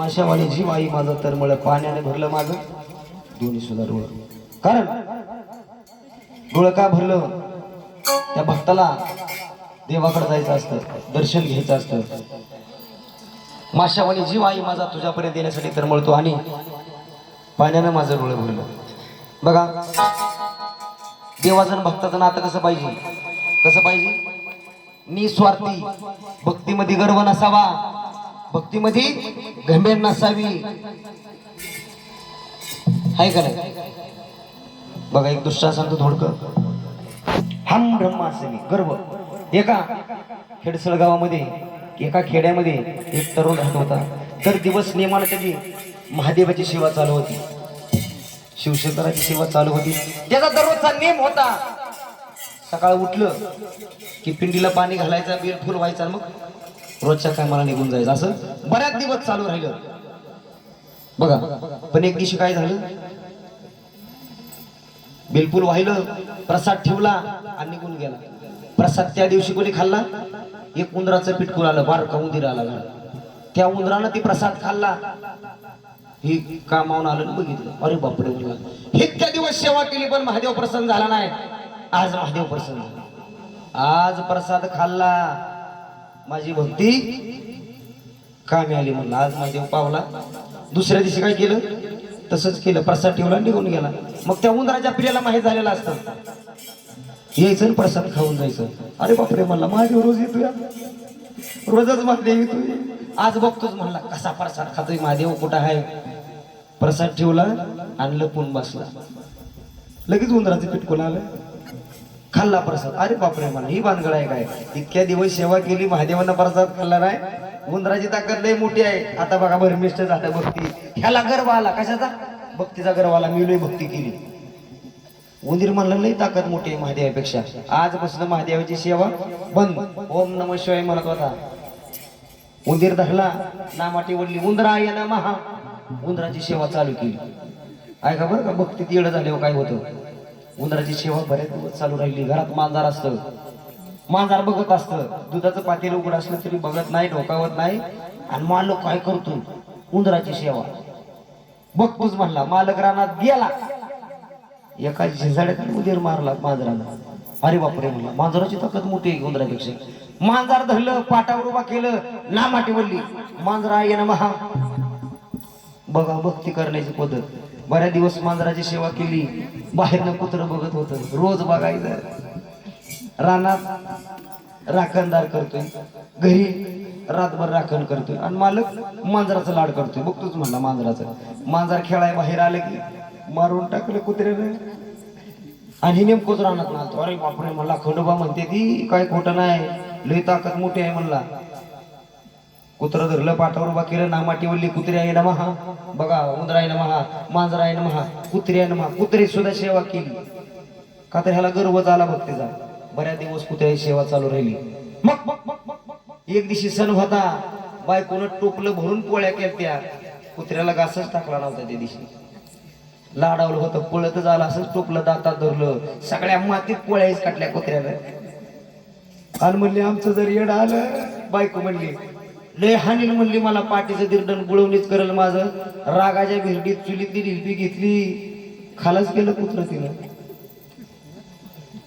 माशावाणी जीव आई माझा तरमळ पाण्याने भरलं माझं दोन्ही सुद्धा डोळं. कारण डोळं का भरलं? त्या भक्ताला देवाकडे जायचं असतं, दर्शन घ्यायचं असतं. माशावाणी जीव आई माझा तुझ्यापर्यंत येण्यासाठी तरमळतो आणि पाण्यानं माझं डोळं भरलं. बघा देवाचं भक्ताचं नातं कसं पाहिजे? कसं पाहिजे? निस्वार्थी, भक्तीमध्ये गर्व नसावा, भक्तीमध्ये गंभीर नसावी, हाय का नाही? बघा एक दुसरा सांगतो थोडकं. हम ब्रह्मास्मी गर्व. एका खेडसळ गावामध्ये एका खेड्यामध्ये एक तरुण राहत होता. तर दिवस नेमानं त्याची महादेवाची सेवा चालू होती, शिवशंकराची सेवा चालू होती. त्याचा दररोजचा नेम होता, सकाळ उठलं की पिंडीला पाणी घालायचं, बेल फुल व्हायचा, मग रोजच्या कामाला निघून जायचं. असं बऱ्याच दिवस चालू राहिलं. बघा पण एक दिवशी काय झालं? बेलफुल वाहिलं, प्रसाद ठेवला आणि निघून गेला. प्रसाद त्या दिवशी कोणी खाल्ला? एक उंदराचं पिटकून आलं, बारका उंदीर आला घरात. त्या उंदरानं ती प्रसाद खाल्ला. हे कामावून आलं, बघितलं, अरे बापरे, इतक्या दिवस सेवा केली पण महादेव प्रसन्न झाला नाही. आज महादेव प्रसन्न झाला, आज प्रसाद खाल्ला, माझी भक्ती कामी आली म्हणलं, आज महादेव पावला. दुसऱ्या दिवशी काय केलं? तसंच केलं, प्रसाद ठेवला निघून गेला. मग त्या उंदराच्या प्रियाला माहीत झालेलं असतं, यायचं प्रसाद खाऊन जायचं. अरे बापरे म्हणला, महादेव रोज येतोय, रोजच महादेव येतोय, आज बघतोच म्हणला कसा प्रसाद खातोय महादेव, कुठं आहे? प्रसाद ठेवला आणि लपून बसला. लगेच उंदराचं पिटकून आलं, खाल्ला प्रसाद. अरे बापरे म्हणला, ही भानगड आहे काय? इतक्या दिवस सेवा केली, महादेवांना प्रसाद खाल्ला नाही. उंदराची ताकद लय मोठी आहे. आता बघा भरमिष्ट झालं भक्ती. ह्याला गर्व आला, कशाचा? भक्तीचा गर्व आला, मी लय भक्ती केली. उंदीर म्हणलं लय ताकद मोठी आहे महादेवापेक्षा, आजपासून महादेवाची सेवा बंद. ओम नमः शिवाय म्हणत होता. उंदीर धरला, नामाटी वडली, उंदराय नमः, उंदराची सेवा चालू केली. ऐका बरं का, भक्तीत येडं झाल्यावर काय होतं? उंदराची सेवा बऱ्याच दिवस चालू राहिली. घरात मांजर असतं, मांजर बघत असतं, दुधाचं पातेलं उघड असलं तरी बघत नाही, डोकावत नाही. आणि मालक काय करतो? उंदराची सेवा बघतोच म्हणला. मालक रानात गेला, एका झिंजाड्यात उंदीर मारला मांजरानं. अरे बापरे म्हणला, मांजराची ताकद मोठी आहे उंदरापेक्षा. मांजर धरलं, पाटावर उभा केलं, नामाटी वडली, मांजराय नमः. बघा भक्ती करण्याची पद्धत. बऱ्याच दिवस मांजराची सेवा केली. बाहेरनं कुत्रं बघत होतं, रोज बघायचं. रानात राखणदार करतोय, घरी रातभर राखण करतोय, आणि मालक मांजराचा लाड करतोय. बघतोच म्हणला मांजराचं. मांजर खेळाय बाहेर आलं की मारून टाकलं कुत्र्याने, आणि नेमकंच रानात नालतो. अरे बापरे म्हणला, खंडोबा म्हणते ती, काय खोटं नाही, लय ताकद मोठी आहे म्हणला. कुत्र धरलं, पाठावर उभा केलं, नामाटी वल्ली, कुत्र्याय नमः. बघा, उंदराय नमः, मांजराय नमः, कुत्र्याय नमः. कुत्रे सुद्धा सेवा केली, का तर ह्याला गर्व झाला भक्तीचा. बऱ्याच दिवस कुत्र्याची सेवा चालू राहिली. मग एक दिवशी सण होता, बायकोनं टोपलं भरून पोळ्या केल्या. कुत्र्याला घासच टाकला नव्हता त्या दिवशी, लाडावलं होतं, पळत झालं, असंच टोपलं दातात धरलं, सगळ्या मातीत पोळ्याच काटल्या कुत्र्यानं. आणि म्हणली आमचं जर येड आलं, बायको म्हणली लय हानील म्हणली, मला पाठीचं दिरडण गुळवणीच करल माझं. रागाच्या भिरडीत चुलीतली ढिलपी घेतली, खालाच केलं कुत्र तिनं.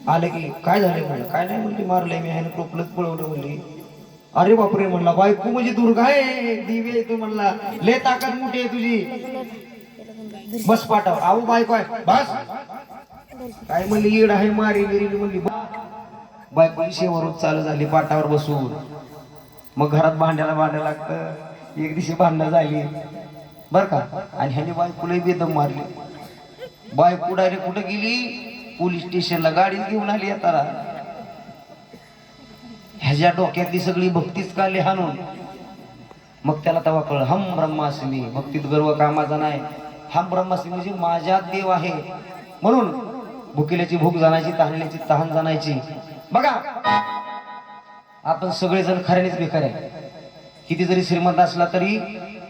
आलं की काय झालं म्हणलं, काय नाही म्हणली, मारलंय मी, ह्यानं टोपलंच पळवलं म्हणली. अरे बापरे म्हणला, बायको म्हणजे दुर्गा आहे, दिवे आहे तू म्हणला, लय ताकद मोठी आहे तुझी, बस पाठावर. आऊ बायको आहे, बस काय म्हणली, येड आहे, मारी गिरी म्हणली. बायको शेवरून चालू झाली पाटावर बसून. मग घरात भांड्याला लागतं. एक दिवशी भांडणं झाली बर का, आणि ह्याने बायकोला बेदम मारली. बायको डायरेक्ट कुठं गेली? पोलीस स्टेशनला गाडी घेऊन आली. आता ह्याच्या डोक्यातली सगळी भक्तीच काढली हाणून. मग त्याला तेव्हा कळलं, हम ब्रह्मास्मी, भक्तीत गर्व कामाचा नाही. हम ब्रह्मास्मी म्हणजे माझ्यात देव आहे. म्हणून भुकेल्याची भूक जाणायची, तहानल्याची तहान जाणायची. बघा आपण सगळेजण खऱ्यानेच बेकार आहे. किती जरी श्रीमंत असला तरी,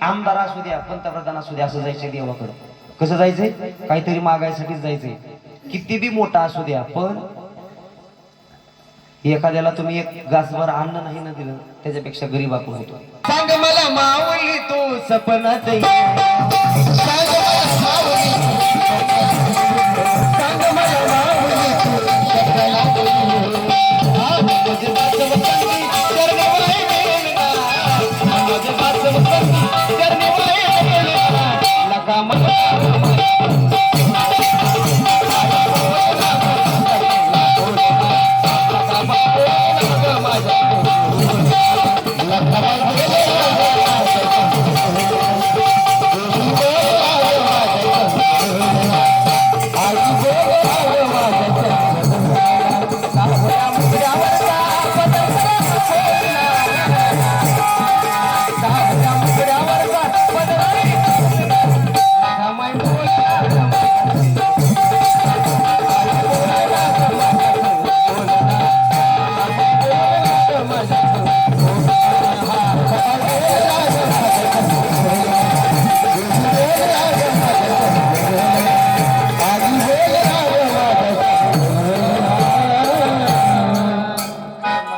आमदार असू द्या, पंतप्रधान असू द्या, असं जायचंय देवाकडं. कसं जायचंय? काहीतरी मागायसाठीच जायचंय. किती बी मोठा असू द्या, पण एखाद्याला तुम्ही एक घासभर अन्न नाही ना दिलं त्याच्यापेक्षा गरीब आपण होतो. सांग मला माऊली तू सपनात ये. सांग मला माऊली